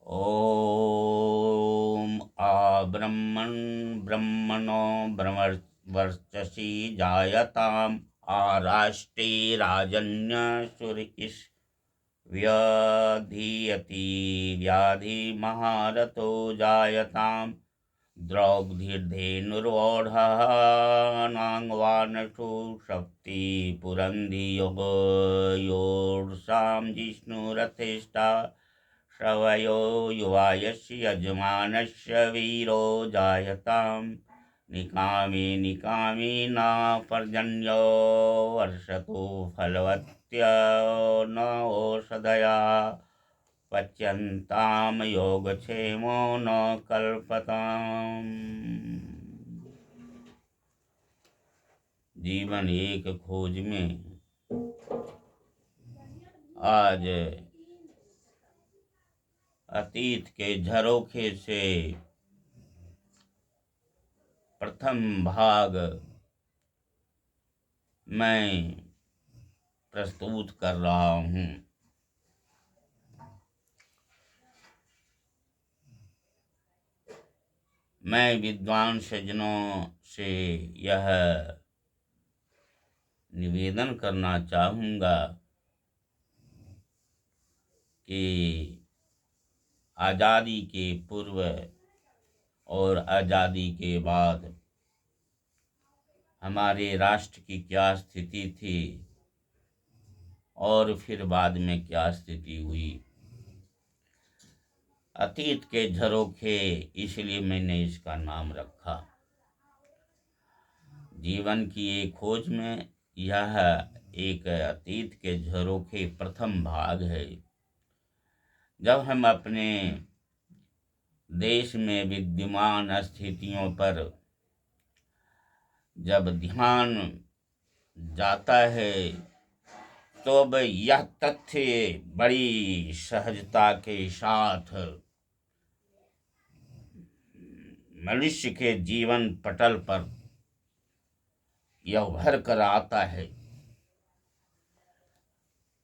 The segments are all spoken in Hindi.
ॐ आब्रह्मन् ब्रह्मणो ब्रह्मवर्चसि जायताम् आराष्टे राजन्यसुर व्यधीयति व्याधिमहारथो जायताम् द्रौग्धिर्धेनुर्वोढः नाङ्वानसु शक्ति पुरन्धियोर्षां जिष्णुरथेष्टा श्रवयो युवायस्य यजमानस्य वीरो जायताम् निकामी निकामी न पर्जन्यो वर्षतु फलवत्या न ओषधया पच्यन्ताम योगक्षेमो न कल्पताम्। जीवन एक खोज में आज अतीत के झरोखे से प्रथम भाग मैं प्रस्तुत कर रहा हूँ। मैं विद्वान सज्जनों से यह निवेदन करना चाहूँगा कि आज़ादी के पूर्व और आज़ादी के बाद हमारे राष्ट्र की क्या स्थिति थी और फिर बाद में क्या स्थिति हुई। अतीत के झरोखे, इसलिए मैंने इसका नाम रखा। जीवन की एक खोज में यह एक अतीत के झरोखे प्रथम भाग है। जब हम अपने देश में विद्यमान स्थितियों पर जब ध्यान जाता है तो अब यह तथ्य बड़ी सहजता के साथ मनुष्य के जीवन पटल पर यह उभर कर आता है।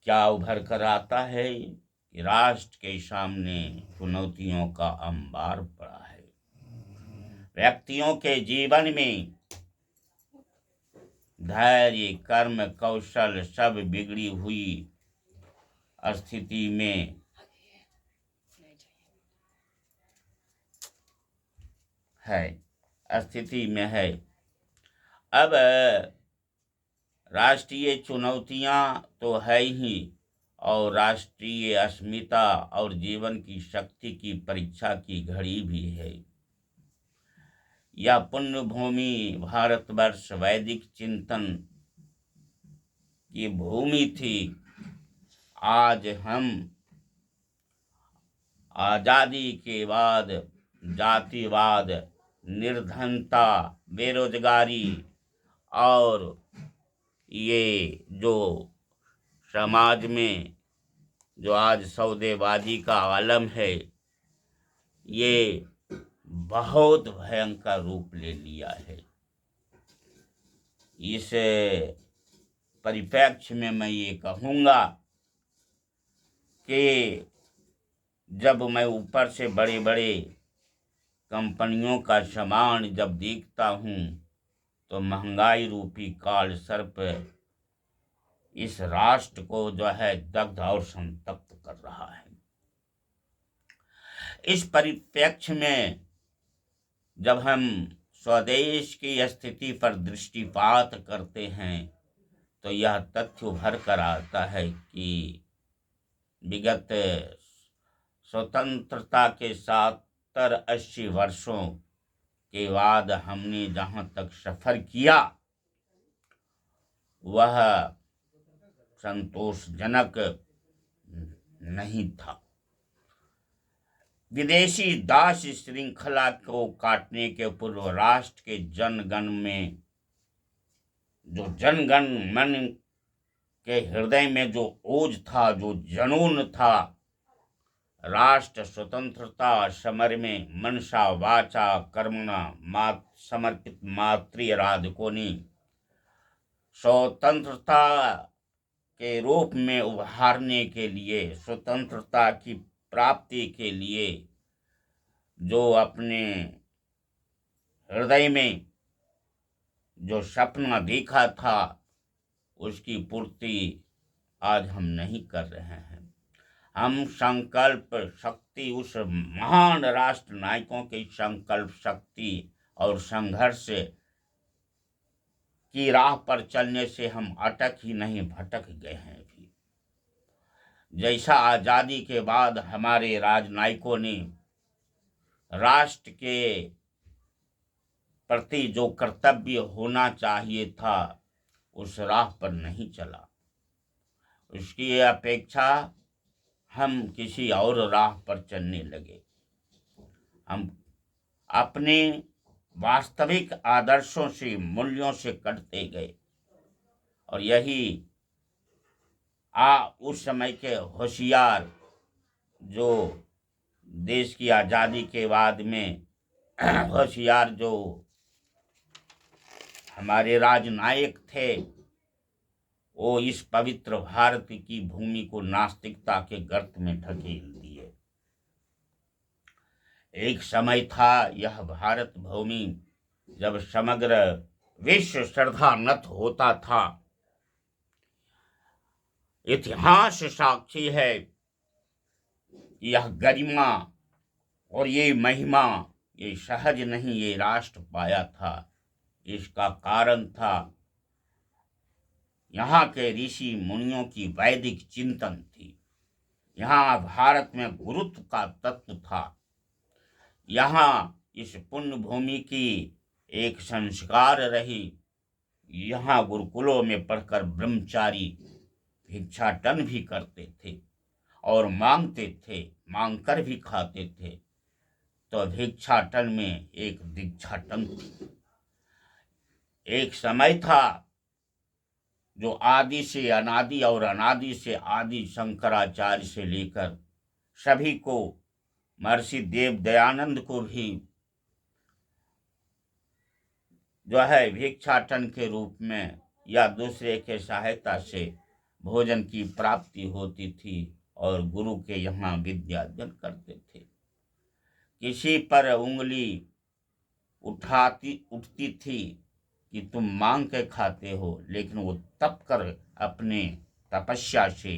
क्या उभर कर आता है कि राष्ट्र के सामने चुनौतियों का अंबार पड़ा है। व्यक्तियों के जीवन में धैर्य, कर्म, कौशल सब बिगड़ी हुई स्थिति में है। अब राष्ट्रीय चुनौतियां तो है ही और राष्ट्रीय अस्मिता और जीवन की शक्ति की परीक्षा की घड़ी भी है। यह पुण्य भूमि भारतवर्ष वैदिक चिंतन की भूमि थी। आज हम आज़ादी के बाद जातिवाद, निर्धनता, बेरोजगारी और ये जो समाज में जो आज सौदेबाजी का आलम है, ये बहुत भयंकर रूप ले लिया है। इस परिप्रेक्ष्य में मैं ये कहूँगा कि जब मैं ऊपर से बड़े बड़े कंपनियों का सामान जब देखता हूँ तो महंगाई रूपी काल सर्प इस राष्ट्र को जो है दग्ध और संतप्त कर रहा है। इस परिप्रेक्ष्य में जब हम स्वदेश की स्थिति पर दृष्टिपात करते हैं तो यह तथ्य उभर कर आता है कि विगत स्वतंत्रता के 70-80 वर्षों के बाद हमने जहाँ तक सफर किया वह संतोषजनक नहीं था। विदेशी दास श्रृंखला को काटने के पूर्व राष्ट्र के जनगण में जो जनगण मन के हृदय में जो ओज था, जो जनून था, राष्ट्र स्वतंत्रता समर में मनसा वाचा कर्मणा समर्पित मातृ आराधकों ने स्वतंत्रता के रूप में उभारने के लिए, स्वतंत्रता की प्राप्ति के लिए जो अपने हृदय में जो सपना देखा था, उसकी पूर्ति आज हम नहीं कर रहे हैं। हम संकल्प शक्ति, उस महान राष्ट्र नायकों की संकल्प शक्ति और संघर्ष की राह पर चलने से हम अटक ही नहीं, भटक गए हैं भी। जैसा आज़ादी के बाद हमारे राजनायकों ने राष्ट्र के प्रति जो कर्तव्य होना चाहिए था, उस राह पर नहीं चला। उसकी अपेक्षा हम किसी और राह पर चलने लगे। हम अपने वास्तविक आदर्शों से, मूल्यों से कटते गए। और यही उस समय के होशियार, जो देश की आज़ादी के बाद में होशियार जो हमारे राजनायक थे, वो इस पवित्र भारत की भूमि को नास्तिकता के गर्त में ढकेल दिए। एक समय था, यह भारत भूमि जब समग्र विश्व श्रद्धा नत होता था। इतिहास साक्षी है, यह गरिमा और ये महिमा ये सहज नहीं, ये राष्ट्र पाया था। इसका कारण था यहाँ के ऋषि मुनियों की वैदिक चिंतन थी। यहाँ भारत में गुरुत्व का तत्व था। यहाँ इस पुण्य भूमि की एक संस्कार रही। यहाँ गुरुकुलों में पढ़कर ब्रह्मचारी भिक्षाटन भी करते थे और मांगते थे, मांगकर भी खाते थे। तो भिक्षाटन में एक दीक्षाटन थी। एक समय था जो आदि से अनादि और अनादि से आदि शंकराचार्य से लेकर सभी को, महर्षि देव दयानंद को भी जो है भिक्षाटन के रूप में या दूसरे के सहायता से भोजन की प्राप्ति होती थी और गुरु के यहाँ विद्यार्जन करते थे। किसी पर उंगली उठती थी कि तुम मांग के खाते हो, लेकिन वो तप कर अपने तपस्या से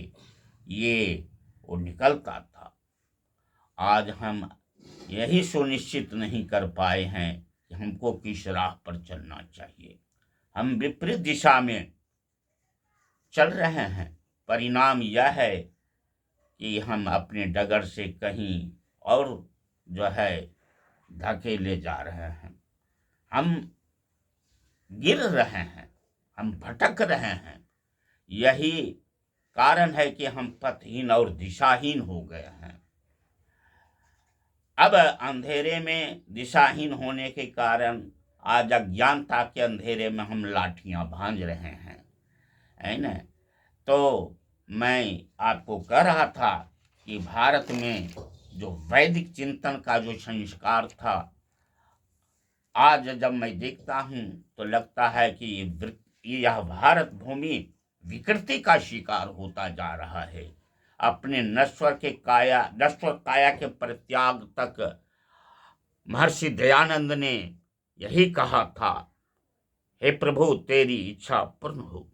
ये वो निकलता था। आज हम यही सुनिश्चित नहीं कर पाए हैं कि हमको किस राह पर चलना चाहिए। हम विपरीत दिशा में चल रहे हैं। परिणाम यह है कि हम अपने डगर से कहीं और जो है धकेले जा रहे हैं। हम गिर रहे हैं, हम भटक रहे हैं। यही कारण है कि हम पथहीन और दिशाहीन हो गए हैं। अब अंधेरे में दिशाहीन होने के कारण आज अज्ञानता के अंधेरे में हम लाठियां भांज रहे हैं, है न। तो मैं आपको कह रहा था कि भारत में जो वैदिक चिंतन का जो संस्कार था, आज जब मैं देखता हूँ तो लगता है कि यह भारत भूमि विकृति का शिकार होता जा रहा है। अपने नश्वर काया के परित्याग तक महर्षि दयानंद ने यही कहा था, हे प्रभु तेरी इच्छा पूर्ण हो।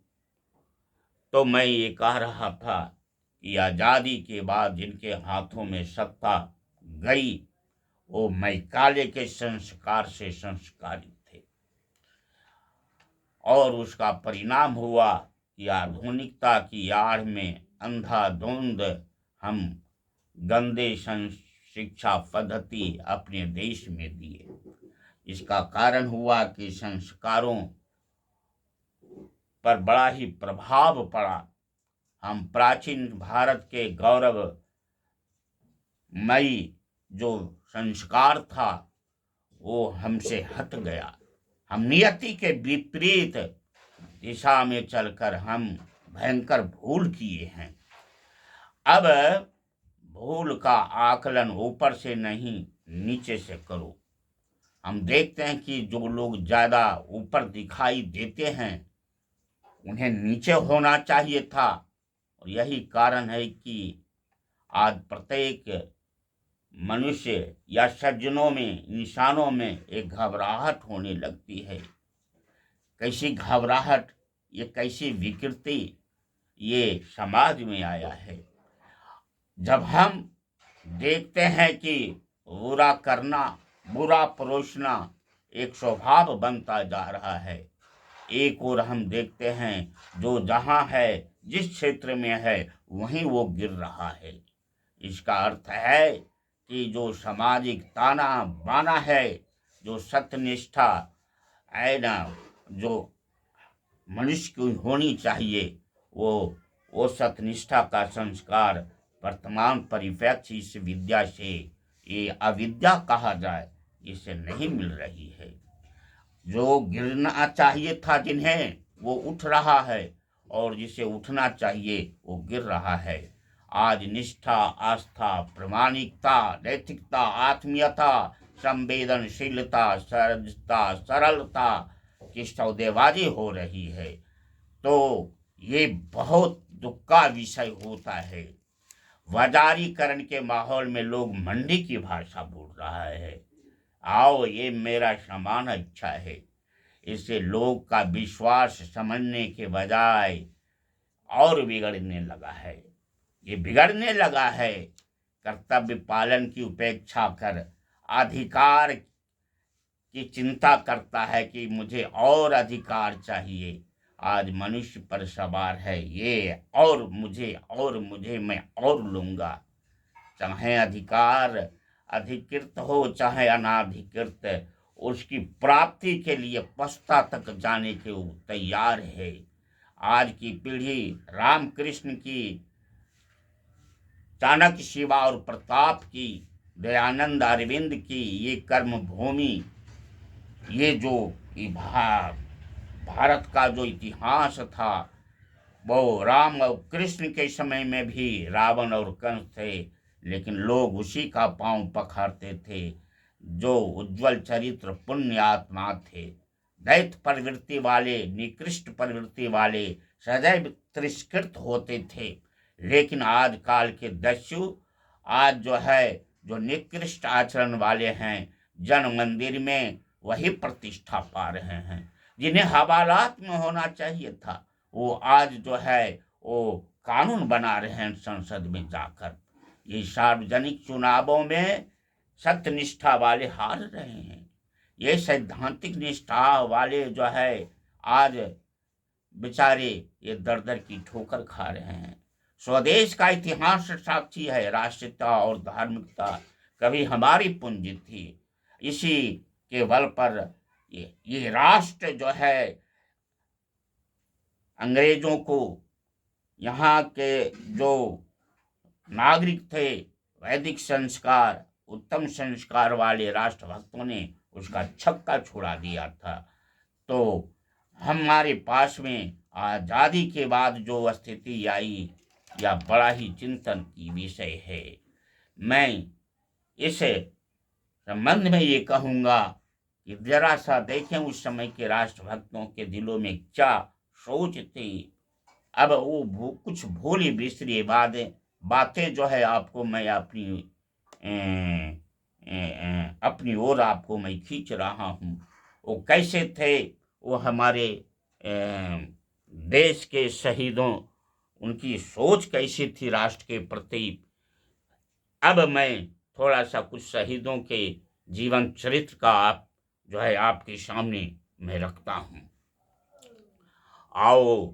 तो मैं ये कह रहा था कि आज़ादी के बाद जिनके हाथों में सत्ता गई, वो मैकाले के संस्कार से संस्कारित थे। और उसका परिणाम हुआ कि आधुनिकता की आड़ में अंधाधुंध हम गंदे शिक्षा पद्धति अपने देश में दिए। इसका कारण हुआ कि संस्कारों पर बड़ा ही प्रभाव पड़ा। हम प्राचीन भारत के गौरवमयी जो संस्कार था वो हमसे हट गया। हम नियति के विपरीत दिशा में चलकर हम भयंकर भूल किए हैं। अब भूल का आकलन ऊपर से नहीं, नीचे से करो। हम देखते हैं कि जो लोग ज़्यादा ऊपर दिखाई देते हैं उन्हें नीचे होना चाहिए था। और यही कारण है कि आज प्रत्येक मनुष्य या सज्जनों में, इंसानों में एक घबराहट होने लगती है। कैसी घबराहट, ये कैसी विकृति ये समाज में आया है। जब हम देखते हैं कि बुरा करना, बुरा परोसना एक स्वभाव बनता जा रहा है, एक और हम देखते हैं जो जहाँ है, जिस क्षेत्र में है, वहीं वो गिर रहा है। इसका अर्थ है कि जो सामाजिक ताना बाना है, जो सत्यनिष्ठा है ना, जो मनुष्य की होनी चाहिए, वो सत्यनिष्ठा का संस्कार वर्तमान परिप्रेक्ष्य इस विद्या से, ये अविद्या कहा जाए, इससे नहीं मिल रही है। जो गिरना चाहिए था जिन्हें, वो उठ रहा है, और जिसे उठना चाहिए वो गिर रहा है। आज निष्ठा, आस्था, प्रामाणिकता, नैतिकता, आत्मीयता, संवेदनशीलता, सहजता, सरलता की सौदेबाजी हो रही है। तो ये बहुत दुख का विषय होता है। बाजारीकरण के माहौल में लोग मंडी की भाषा बोल रहा है। आओ ये मेरा सामान अच्छा है, इससे लोग का विश्वास समझने के बजाय और बिगड़ने लगा है। ये बिगड़ने लगा है। कर्तव्य पालन की उपेक्षा कर अधिकार की चिंता करता है कि मुझे और अधिकार चाहिए। आज मनुष्य पर सवार है ये और मुझे मैं और लूंगा। चाहे अधिकार अधिकृत हो चाहे अनाधिकृत, उसकी प्राप्ति के लिए पश्चा तक जाने के वो तैयार है। आज की पीढ़ी रामकृष्ण की, चाणक्य, शिवा और प्रताप की, दयानंद अरविंद की ये कर्म भूमि, ये जो भारत का जो इतिहास था, वो राम और कृष्ण के समय में भी रावण और कंस थे, लेकिन लोग उसी का पांव पखारते थे। जो उज्जवल चरित्र पुण्य आत्मा थे, दैत्य प्रवृत्ति वाले, निकृष्ट प्रवृत्ति वाले सदैव तिरस्कृत होते थे। लेकिन आज काल के दस्यु, आज जो है जो निकृष्ट आचरण वाले हैं, जन मंदिर में वही प्रतिष्ठा पा रहे हैं। जिन्हें हवालात में होना चाहिए था, वो आज जो है वो कानून बना रहे हैं संसद में जाकर। ये सार्वजनिक चुनावों में सत्यनिष्ठा वाले हार रहे हैं। ये सैद्धांतिक निष्ठा वाले जो है आज बेचारे ये दर दर की ठोकर खा रहे हैं। स्वदेश का इतिहास साक्षी है, राष्ट्रीयता और धार्मिकता कभी हमारी पूंजी थी। इसी के बल पर ये राष्ट्र जो है अंग्रेजों को, यहाँ के जो नागरिक थे, वैदिक संस्कार, उत्तम संस्कार वाले राष्ट्रभक्तों ने उसका छक्का छुड़ा दिया था। तो हमारे पास में आज़ादी के बाद जो स्थिति आई, यह बड़ा ही चिंतन की विषय है। मैं इस संबंध में ये कहूँगा कि जरा सा देखें उस समय के राष्ट्रभक्तों के दिलों में क्या सोच थी। अब वो कुछ भूली बिसरी बातें जो है आपको मैं अपनी ओर आपको मैं खींच रहा हूँ। वो कैसे थे, वो हमारे देश के शहीदों, उनकी सोच कैसी थी राष्ट्र के प्रति। अब मैं थोड़ा सा कुछ शहीदों के जीवन चरित्र का जो है आपके सामने मैं रखता हूँ। आओ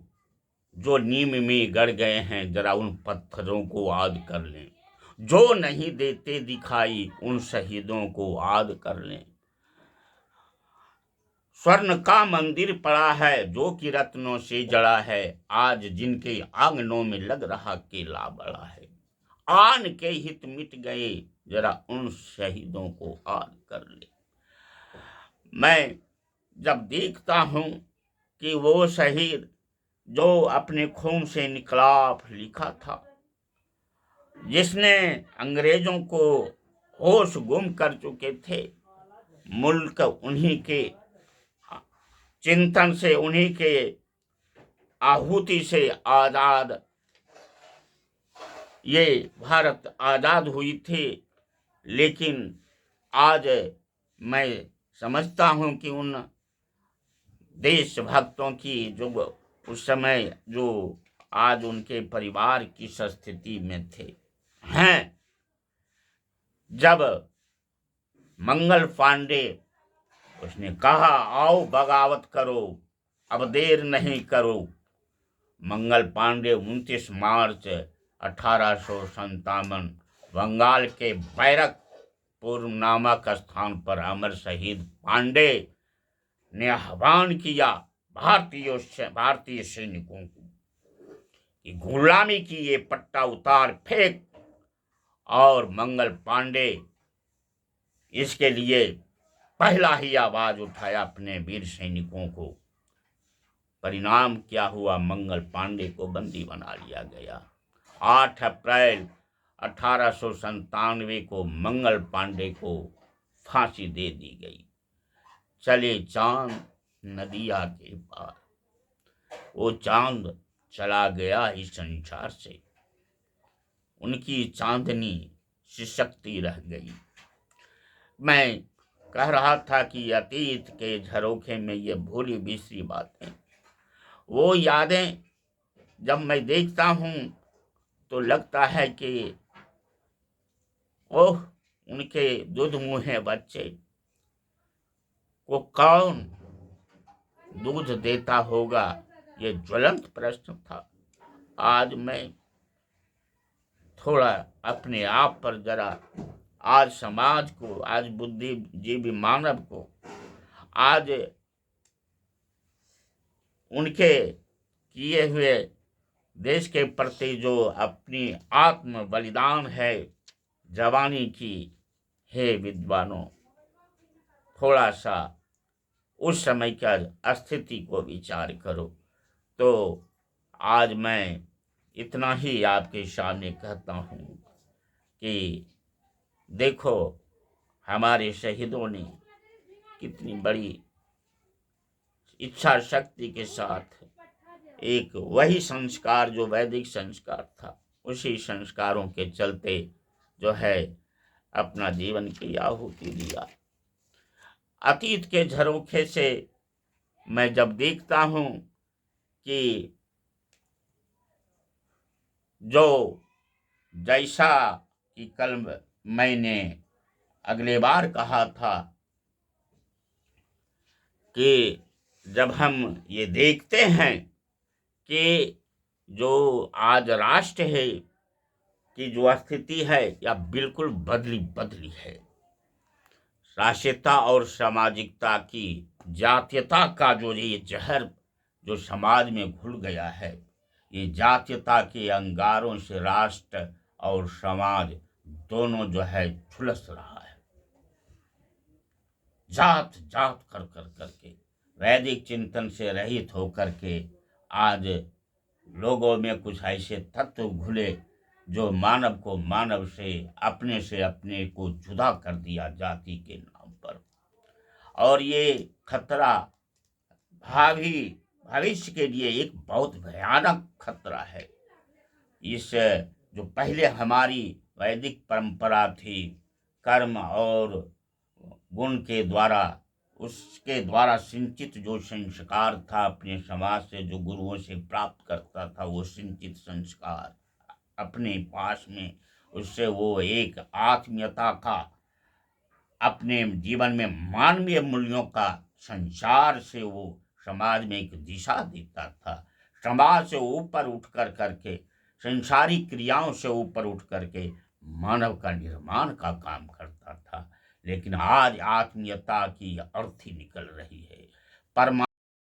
जो नीम में गड़ गए हैं, जरा उन पत्थरों को याद कर लें। जो नहीं देते दिखाई, उन शहीदों को याद कर लें। स्वर्ण का मंदिर पड़ा है जो कि रत्नों से जड़ा है, आज जिनके आंगनों में लग रहा केला बड़ा है। आन के हित मिट गए, जरा उन शहीदों को याद कर ले। मैं जब देखता हूं कि वो शहीद जो अपने खून से इनकलाब लिखा था, जिसने अंग्रेजों को होश गुम कर चुके थे, मुल्क उन्हीं के चिंतन से, उन्हीं के आहुति से आजाद ये भारत आज़ाद हुई थी, लेकिन आज मैं समझता हूँ कि उन देशभक्तों की जो उस समय जो आज उनके परिवार किस स्थिति में थे हैं, जब मंगल पांडे उसने कहा आओ बगावत करो, अब देर नहीं करो। मंगल पांडे 29 मार्च 1857 बंगाल के बैरकपुर नामक स्थान पर अमर शहीद पांडे ने आह्वान किया भारतीय सैनिकों को कि गुलामी की ये पट्टा उतार फेंक, और मंगल पांडे इसके लिए पहला ही आवाज उठाया अपने वीर सैनिकों को। परिणाम क्या हुआ? मंगल पांडे को बंदी बना लिया गया। 8 अप्रैल 1897 को मंगल पांडे को फांसी दे दी गई। चले चांद नदिया के पार, वो चांद चला गया इस संसार से, उनकी चांदनी सिसकती रह गई। मैं कह रहा था कि अतीत के झरोखे में ये भूली बिसरी बातें, वो यादें जब मैं देखता हूँ तो लगता है कि ओह, उनके दूध मुँहे बच्चे को कौन दूध देता होगा, ये ज्वलंत प्रश्न था। आज मैं थोड़ा अपने आप पर जरा, आज समाज को, आज बुद्धिजीवी मानव को, आज उनके किए हुए देश के प्रति जो अपनी आत्म बलिदान है जवानी की, हे विद्वानों, थोड़ा सा उस समय का स्थिति को विचार करो। तो आज मैं इतना ही आपके सामने कहता हूँ कि देखो, हमारे शहीदों ने कितनी बड़ी इच्छा शक्ति के साथ एक वही संस्कार जो वैदिक संस्कार था, उसी संस्कारों के चलते जो है अपना जीवन की आहुति दिया। अतीत के झरोखे से मैं जब देखता हूँ कि जो जैसा कि कल मैंने अगले बार कहा था कि जब हम ये देखते हैं कि जो आज राष्ट्र है की जो स्थिति है या बिल्कुल बदली है। राष्ट्रीयता और सामाजिकता की जातीयता का जो ये जहर जो समाज में घुल गया है, ये जातीयता के अंगारों से राष्ट्र और समाज दोनों जो है झुलस रहा है। जात जात कर करके वैदिक चिंतन से रहित होकर के आज लोगों में कुछ ऐसे तत्व घुले जो मानव को मानव से अपने को जुदा कर दिया जाति के नाम पर। और ये खतरा भविष्य के लिए एक बहुत भयानक खतरा है। इस जो पहले हमारी वैदिक परंपरा थी, कर्म और गुण के द्वारा, उसके द्वारा सिंचित जो संस्कार था अपने समाज से, जो गुरुओं से प्राप्त करता था, वो सिंचित संस्कार अपने पास में, उससे वो एक आत्मीयता का, अपने जीवन में मानवीय मूल्यों का संचार से वो समाज में एक दिशा देता था। समाज से ऊपर उठ करके, संसारिक क्रियाओं से ऊपर उठ करके मानव का निर्माण का काम करता था। लेकिन आज आत्मीयता की अर्थी निकल रही है।